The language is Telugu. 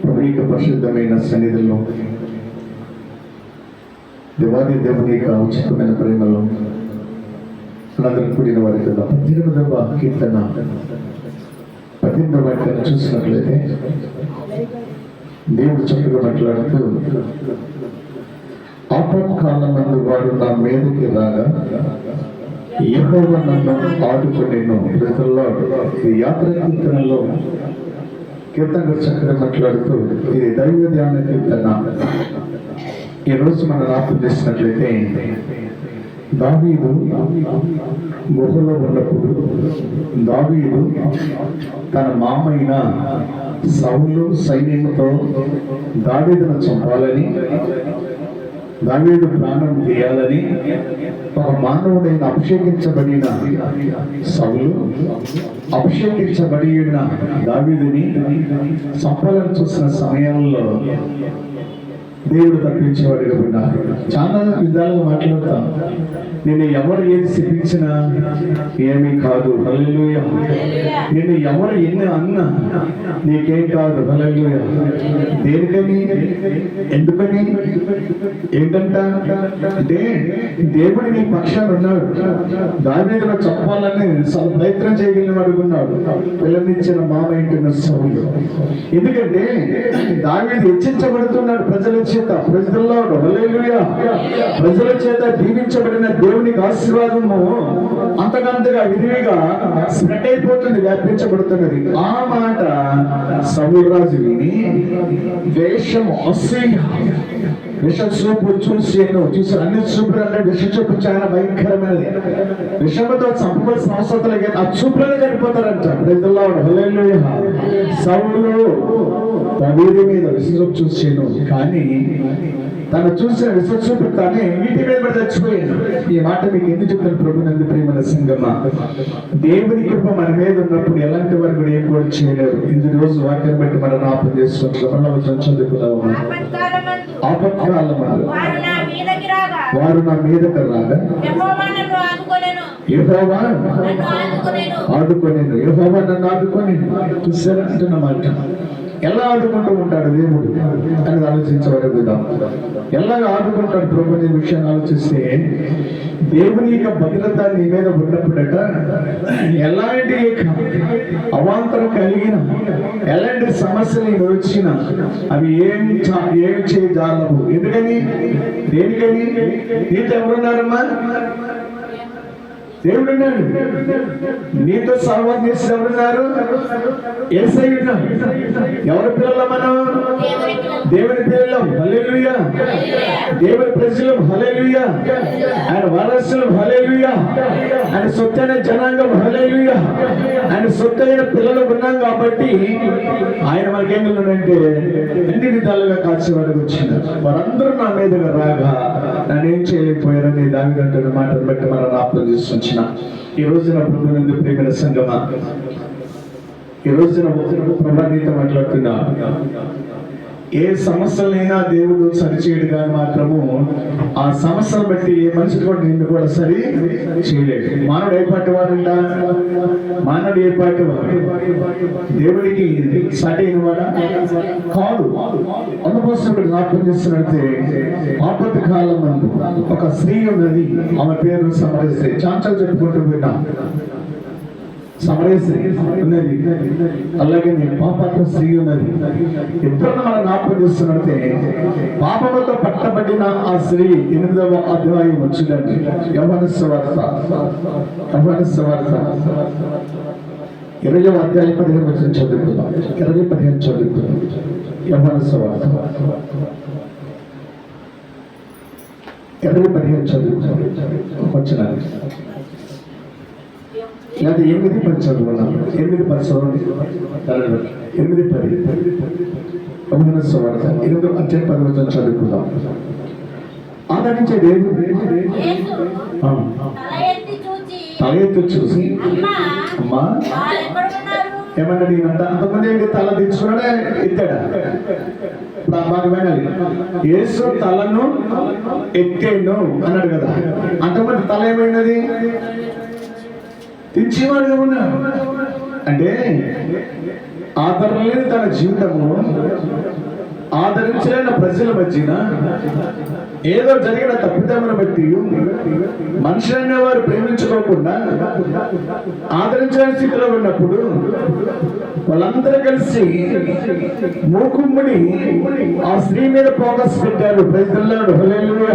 అనేక పరిశుద్ధమైన సన్నిధుల్లో దేవాది దేవుని యొక్క ఉచితమైన ప్రేమలో అందరూ కూడిన వారి కదా 18వ కీర్తన 18వ వాక్యాన్ని చూసినట్లయితే దేవుడు చక్కగా మాట్లాడుతూ ఆపత్కాలమందు వారు నా మీదకి రాగా యెహోవా నన్ను ఆదుకొనెను. ఈ యాత్ర కీర్తనలో కీర్తన చక్కగా మాట్లాడుతూ ఇది దైవ ధ్యాన కీర్తన. ఈరోజు మనం జ్ఞాపకం చేసినట్లయితే దావీదు గుహలో ఉన్నప్పుడు దావీదు తన మామైన సౌలు సైన్యంతో దావీదును చంపాలని, దావీదు ప్రాణం తీయాలని ఒక మానవుడైన అభిషేకించబడిన సౌలు అభిషేకించబడిన దావీదుని చంపాలని చూసిన సమయంలో దేవుడు తప్పించేవాడిగా ఉన్నారు. చాలా విధాలుగా మాట్లాడతాం. నేను ఎవరు ఏది శపించినా ఏమీ కాదు, హల్లెలూయా. నేను ఎవరు ఎన్ని అన్నా నీకేం కాదు, హల్లెలూయా. దేనికని, ఎందుకని, ఏంటంట అంటే దేవుడు నీ పక్షాన ఉన్నాడు. దావీదును చంపాలని ప్రయత్నం చేయగలిగిన వాడు ఉన్నాడు, పిల్లనిచ్చిన మామ ఇంటున్న సౌలు. ఎందుకంటే దావీదు హెచ్చించబడుతున్నాడు ప్రజల చేత, ప్రజల చేత దీవించబడిన దేవునికి ఆశీర్వాదము అంతకంతగా విరివిగా స్ప్రెడ్ అయిపోతుంది, వ్యాపించబడుతున్నది. ఆ మాట సౌలు రాజు విని వేషము అసూయ విషచూపు చూసారు. అన్ని చూపులు అంటే విషచూపు చాలా భయంకరమైనది. విషముతో చంపవలసిన అవసరం లేదు, ఆ చూపులనే చనిపోతారంట. సౌలు దావీదు మీద విషచూపు చూసాను, కానీ తను చూసిన విశ్వచూపు తానే ఇంటి మీద పడి చచ్చిపోయాను. ఈ మాట మీకు ఎందుకు చెప్తాను ప్రభునందు ప్రేమల సంగమా, దేవుని కృప మన మీద ఉన్నప్పుడు ఎలాంటి వారు కూడా ఏం కూడా చేయలేరు. ఇది రోజు వాక్యం బట్టి మనం జ్ఞాపకం చేసుకుంటాం. చదువుకున్నాము. ఆపత్కాలం వారు నా మీదకి రాగా యెహోవా నన్ను ఆదుకొనెను. చూసారా అంటున్నమాట. ఎలా ఆదుకుంటూ ఉంటాడు దేవుడు అని ఆలోచించగలుగుతాం. ఎలా ఆదుకుంటాడు ప్రభు అనే విషయాన్ని ఆలోచిస్తే, దేవుని యొక్క భద్రత నీ మీద ఉన్నప్పుడట ఎలాంటి అవాంతరం కలిగిన, ఎలాంటి సమస్యలు వచ్చినా అవి ఏమి చేయజాలవు. ఎందుకని, దేనికని? నీతో ఎవరున్నారమ్మా? దేవుడు ఉన్నాడు. నీతో సహవాసం చేసి ఎవరున్నారు? యేసయ్య ఉన్నాడు. ఎవరి పిల్లలు మనం? దేవుని పిల్లలం, హల్లెలూయా. దేవుని ప్రజలం, హల్లెలూయా. ఆయన వారసులం, హల్లెలూయా. ఆయన సొత్తైన జనాంగం, హల్లెలూయా. ఆయన సొత్తైన పిల్లలు ఉన్నాం కాబట్టి ఆయన మనకేంటంటే అన్ని విధాలుగా కాల్చేవాడికి వచ్చింది. వారందరూ నా మీదగా రాగా నన్నేం చేయలేకపోయారని దావీదు అంటున్న మాటను బట్టి మనం జ్ఞాపకం చేసుకొచ్చిన ఈ రోజున ప్రభునందు ప్రేమల సంగమా, ఈ రోజున ప్రభావిత మాట్లాడుతున్నా. ఏ సమస్యలైనా దేవుడు సరిచేయడు కానీ మాత్రము ఆ సమస్యను బట్టి ఏ మనిషి కూడా నిన్ను కూడా సరి చేయలేడు. మానవుడు ఏ పాటి వాడంట? మానవుడు ఏ పాటి వాడు? దేవుడికి సటైన వాడా కాదు. అందుకోసం జ్ఞాపకం చేస్తున్నట్టే ఆపత్తి కాలం నందు ఒక స్త్రీ ఉన్నది, ఆమె పేరు సమరస్త్రీ. చాంచలు చెప్పుకుంటూ పోయినా సమరస్త్రీ ఉన్నది, అలాగే పాపాత్మ స్త్రీ ఉన్నది. ఎప్పుడన్నా మనం జ్ఞాపకం చేస్తున్నట్టే పాపముతో పట్టబడిన ఆ స్త్రీ 8వ అధ్యాయం వచ్చిందండి. యోహాను సువార్త 20వ అధ్యాయం 15 వచనం చదువుకుందాం. 20:15 చదువుకుందాం. యోహాను సువార్త 20:15 చదువుకుందాం. వచ్చినారు లేదా 8:10 చదువుకున్నాం. 8:10 8:10 యోహాను సువార్త 8వ అధ్యాయం 10వ వచనం చదువుకుందాం. ఆదరించే దేవుడు తల ఎత్తి చూసి అమ్మా ఏమన్నా నేనంట అంతమంది ఏంటి తల దించుకున్నాడే ఎత్తాడా? బాగా వినాలి. యేసు తలను ఎత్తేను అన్నాడు కదా. అంతమంది తల ఏమైనది? దించేవాడుగా ఉన్నాడు. అంటే ఆదరణ లేని తన జీవితంలో ఆదరించలేని ప్రజల మధ్యన ఏదో జరిగిన తప్పిదమును బట్టి మనుషులైన వారు ప్రేమించుకోకుండా ఆదరించలేని స్థితిలో ఉన్నప్పుడు వాళ్ళందరూ కలిసి మూకుమ్మడి ఆ స్త్రీ మీద ఫోకస్ పెట్టారు. Praise the lord. హల్లెలూయా.